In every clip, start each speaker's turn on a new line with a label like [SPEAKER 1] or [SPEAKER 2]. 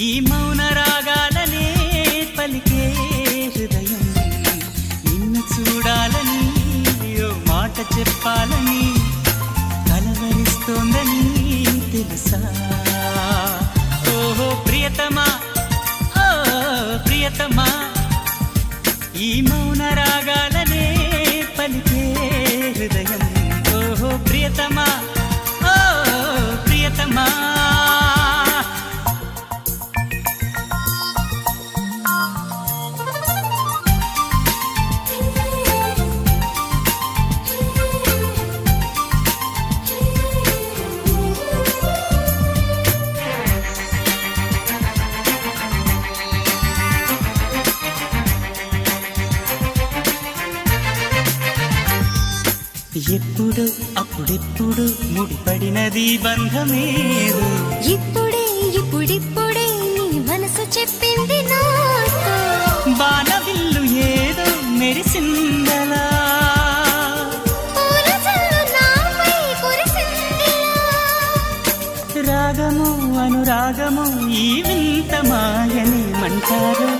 [SPEAKER 1] ఈ మౌన రాగాలనే పలికే హృదయం నిన్ను చూడాలని ఓ మాట చెప్పాలని కలవరిస్తోందని తెలుసా ఓహో ప్రియతమా ఓ ప్రియతమా ఈ మౌన రాగాలనే పలికే హృదయం ఓహో ప్రియతమా ఓ ప్రియతమా ఎప్పుడు అప్పుడెప్పుడు ముడిపడినది బంధమేదు
[SPEAKER 2] ఇప్పుడిప్పుడే నీ మనసు చెప్పింది నాతో
[SPEAKER 1] బాణవిల్లు ఏదో మెరిసిందలా
[SPEAKER 2] పూల జల్లు నాపై కురిసిందిలా
[SPEAKER 1] రాగము అనురాగము ఈ వింత మాయని మంటారు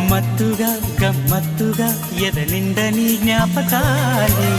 [SPEAKER 1] మత్తుగా గమ్మత్తుగా ఎదనిండని జ్ఞాపకాలే